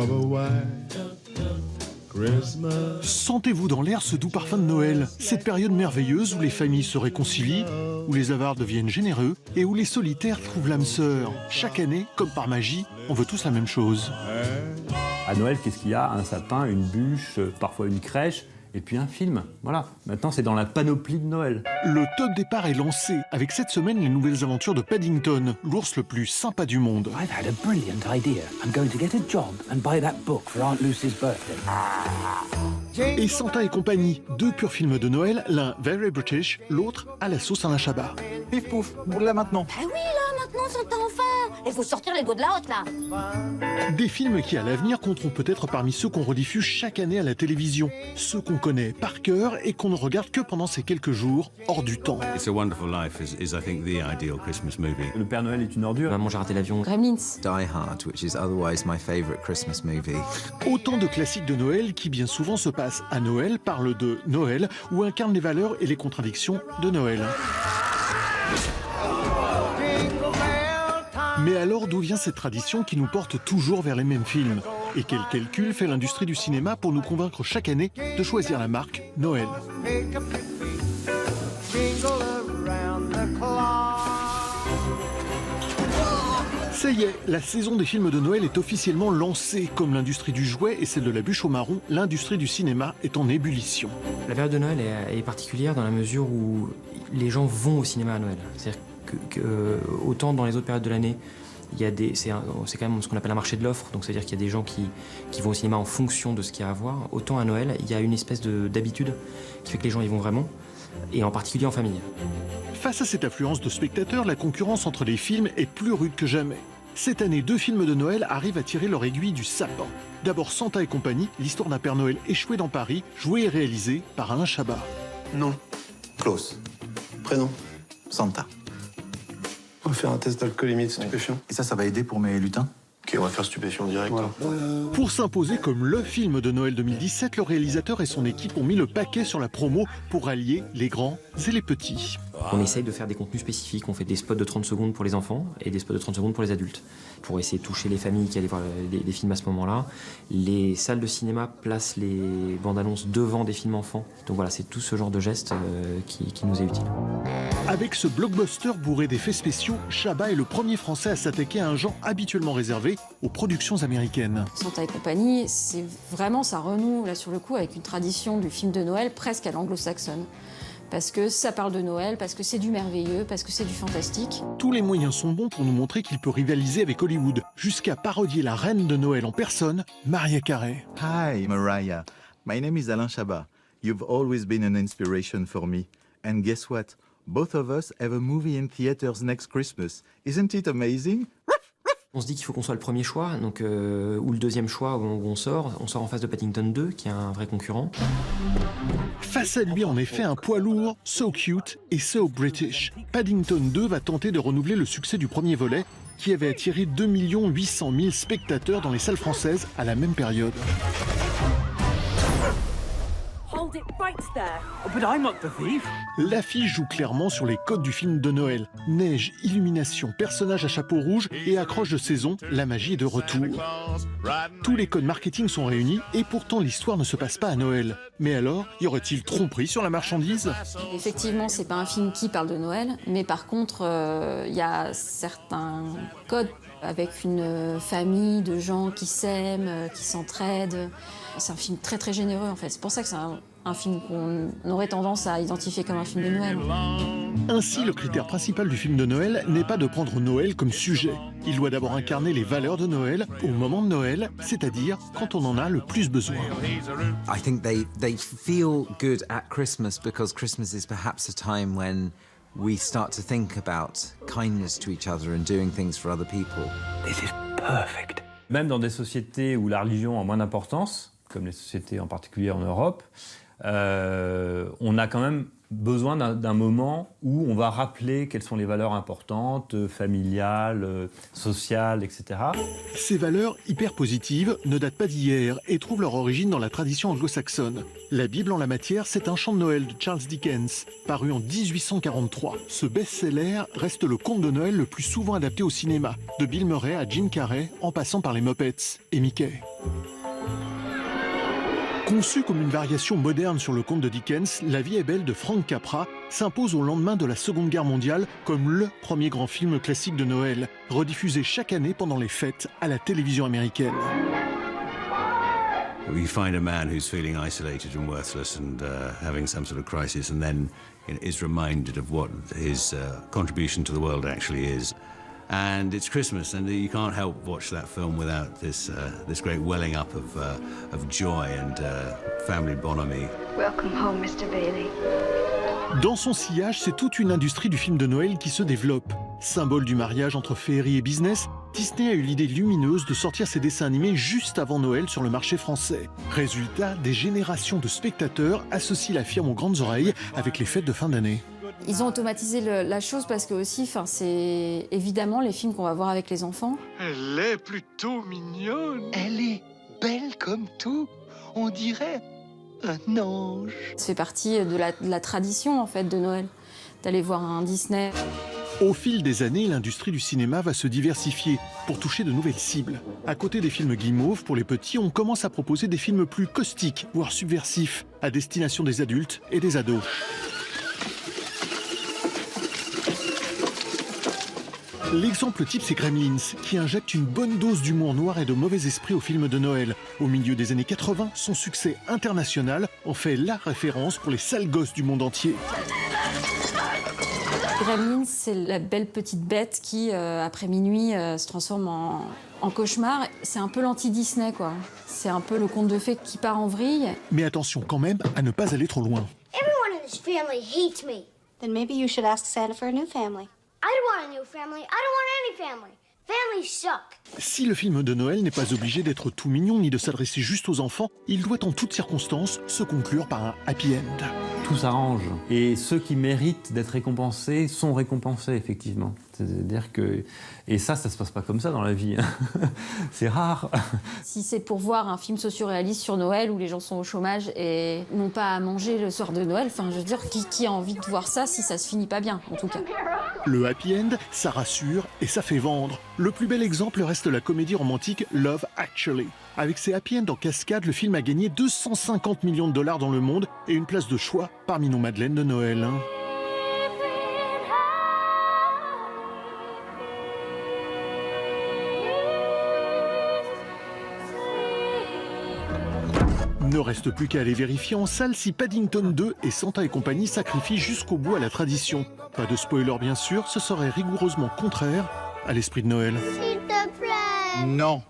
of a white Christmas. Sentez-vous dans l'air ce doux parfum de Noël, cette période merveilleuse où les familles se réconcilient, où les avares deviennent généreux et où les solitaires trouvent l'âme sœur. Chaque année, comme par magie, on veut tous la même chose. À Noël, qu'est-ce qu'il y a? Un sapin, une bûche, parfois une crèche, et puis un film. Voilà, maintenant c'est dans la panoplie de Noël. Le top départ est lancé, avec cette semaine les nouvelles aventures de Paddington, l'ours le plus sympa du monde. I've had a brilliant idea. I'm going to get a job and buy that book for Aunt Lucy's birthday. Et Santa et compagnie, deux purs films de Noël, l'un very British, l'autre à la sauce Alain Chabat. Pif pouf, là maintenant. Ah oui, là, maintenant, Santa enfin. Il faut sortir les doigts de la hotte, là. Des films qui, à l'avenir, compteront peut-être parmi ceux qu'on rediffuse chaque année à la télévision. Ceux qu'on connaît par cœur et qu'on ne regarde que pendant ces quelques jours, hors du temps. It's a Wonderful Life is I think, the ideal Christmas movie. Le Père Noël est une ordure. Maman, j'ai raté l'avion. Gremlins. Die Hard, which is otherwise my favorite Christmas movie. Autant de classiques de Noël qui bien souvent se passent à Noël, parlent de Noël ou incarnent les valeurs et les contradictions de Noël. Mais alors d'où vient cette tradition qui nous porte toujours vers les mêmes films? Et quel calcul fait l'industrie du cinéma pour nous convaincre chaque année de choisir la marque Noël? Ça y est, la saison des films de Noël est officiellement lancée. Comme l'industrie du jouet et celle de la bûche au marron, l'industrie du cinéma est en ébullition. La période de Noël est particulière dans la mesure où les gens vont au cinéma à Noël. C'est-à-dire que autant dans les autres périodes de l'année, c'est quand même ce qu'on appelle un marché de l'offre, donc c'est-à-dire qu'il y a des gens qui vont au cinéma en fonction de ce qu'il y a à voir. Autant à Noël, il y a une espèce d'habitude qui fait que les gens y vont vraiment, et en particulier en famille. Face à cette affluence de spectateurs, la concurrence entre les films est plus rude que jamais. Cette année, deux films de Noël arrivent à tirer leur aiguille du sapin. D'abord Santa et compagnie, l'histoire d'un Père Noël échoué dans Paris, joué et réalisé par Alain Chabat. Non. Klaus. Prénom. Santa. On va faire un test d'alcoolémie de stupéfiant. Et ça va aider pour mes lutins? Ok, on va faire stupéfiant direct. Voilà. Pour s'imposer comme le film de Noël 2017, le réalisateur et son équipe ont mis le paquet sur la promo pour allier les grands et les petits. On essaye de faire des contenus spécifiques, on fait des spots de 30 secondes pour les enfants et des spots de 30 secondes pour les adultes. Pour essayer de toucher les familles qui allaient voir des films à ce moment-là, les salles de cinéma placent les bandes annonces devant des films enfants. Donc voilà, c'est tout ce genre de geste qui nous est utile. Avec ce blockbuster bourré d'effets spéciaux, Chabat est le premier Français à s'attaquer à un genre habituellement réservé aux productions américaines. Santa et compagnie, c'est vraiment, ça renoue là sur le coup avec une tradition du film de Noël presque à l'anglo-saxonne. Parce que ça parle de Noël, parce que c'est du merveilleux, parce que c'est du fantastique. Tous les moyens sont bons pour nous montrer qu'il peut rivaliser avec Hollywood, jusqu'à parodier la reine de Noël en personne, Mariah Carey. Hi, Mariah. My name is Alain Chabat. You've always been an inspiration for me. And guess what? Both of us have a movie in theaters next Christmas. Isn't it amazing? On se dit qu'il faut qu'on soit le premier choix, donc, ou le deuxième choix où on sort en face de Paddington 2, qui est un vrai concurrent. Face à lui, en effet, un poids lourd, so cute et so British. Paddington 2 va tenter de renouveler le succès du premier volet, qui avait attiré 2 800 000 spectateurs dans les salles françaises à la même période. Hold it right there. Oh, but I'm not the thief. L'affiche joue clairement sur les codes du film de Noël. Neige, illumination, personnages à chapeau rouge et accroche de saison, la magie est de retour. Tous les codes marketing sont réunis et pourtant l'histoire ne se passe pas à Noël. Mais alors, y aurait-il tromperie sur la marchandise? Effectivement, c'est pas un film qui parle de Noël, mais par contre, il y a certains codes avec une famille de gens qui s'aiment, qui s'entraident. C'est un film très très généreux en fait. C'est pour ça que c'est un film qu'on aurait tendance à identifier comme un film de Noël. Ainsi, le critère principal du film de Noël n'est pas de prendre Noël comme sujet. Il doit d'abord incarner les valeurs de Noël au moment de Noël, c'est-à-dire quand on en a le plus besoin. I think they feel good at Christmas because Christmas is perhaps a time when we start to think about kindness to each other and doing things for other people. This is perfect. Même dans des sociétés où la religion a moins d'importance, comme les sociétés en particulier en Europe, on a quand même besoin d'un moment où on va rappeler quelles sont les valeurs importantes, familiales, sociales, etc. Ces valeurs hyper positives ne datent pas d'hier et trouvent leur origine dans la tradition anglo-saxonne. La Bible en la matière, c'est un chant de Noël de Charles Dickens, paru en 1843. Ce best-seller reste le conte de Noël le plus souvent adapté au cinéma, de Bill Murray à Jim Carrey, en passant par les Muppets et Mickey. Conçu comme une variation moderne sur le conte de Dickens, La vie est belle de Frank Capra s'impose au lendemain de la Seconde Guerre mondiale comme le premier grand film classique de Noël, rediffusé chaque année pendant les fêtes à la télévision américaine. You find a man who's feeling isolated and worthless and having some sort of crisis, and then is reminded of what his contribution to the world actually is. And it's Christmas, and you can't help watch that film without this great welling up of joy and family bonhomie. Welcome home, Mr. Bailey. Dans son sillage, c'est toute une industrie du film de Noël qui se développe. Symbole du mariage entre féerie et business, Disney a eu l'idée lumineuse de sortir ses dessins animés juste avant Noël sur le marché français. Résultat, des générations de spectateurs associent la firme aux grandes oreilles avec les fêtes de fin d'année. Ils ont automatisé la chose parce que aussi, c'est évidemment les films qu'on va voir avec les enfants. Elle est plutôt mignonne. Elle est belle comme tout. On dirait un ange. Ça fait partie de la tradition en fait de Noël, d'aller voir un Disney. Au fil des années, l'industrie du cinéma va se diversifier pour toucher de nouvelles cibles. À côté des films guimauves pour les petits, on commence à proposer des films plus caustiques, voire subversifs, à destination des adultes et des ados. L'exemple type, c'est Gremlins, qui injecte une bonne dose d'humour noir et de mauvais esprit au film de Noël. Au milieu des années 80, son succès international en fait la référence pour les sales gosses du monde entier. Gremlins, c'est la belle petite bête qui, après minuit, se transforme en cauchemar. C'est un peu l'anti-Disney, quoi. C'est un peu le conte de fées qui part en vrille. Mais attention quand même à ne pas aller trop loin. Everyone in this family hates me. Then maybe you should ask Santa for a new family. I don't want a new family. I don't want any family. Families suck. Si le film de Noël n'est pas obligé d'être tout mignon ni de s'adresser juste aux enfants, il doit en toutes circonstances se conclure par un happy end. Tout s'arrange. Et ceux qui méritent d'être récompensés sont récompensés, effectivement. C'est-à-dire que... Et ça se passe pas comme ça dans la vie. C'est rare. Si c'est pour voir un film socio-réaliste sur Noël où les gens sont au chômage et n'ont pas à manger le soir de Noël, enfin, je veux dire, qui a envie de voir ça si ça se finit pas bien, en tout cas. Le happy end, ça rassure et ça fait vendre. Le plus bel exemple reste la comédie romantique Love Actually. Avec ses happy end en cascade, le film a gagné 250 millions de dollars dans le monde et une place de choix parmi nos madeleines de Noël. Ne reste plus qu'à aller vérifier en salle si Paddington 2 et Santa et compagnie sacrifient jusqu'au bout à la tradition. Pas de spoiler bien sûr, ce serait rigoureusement contraire à l'esprit de Noël. S'il te plaît. Non.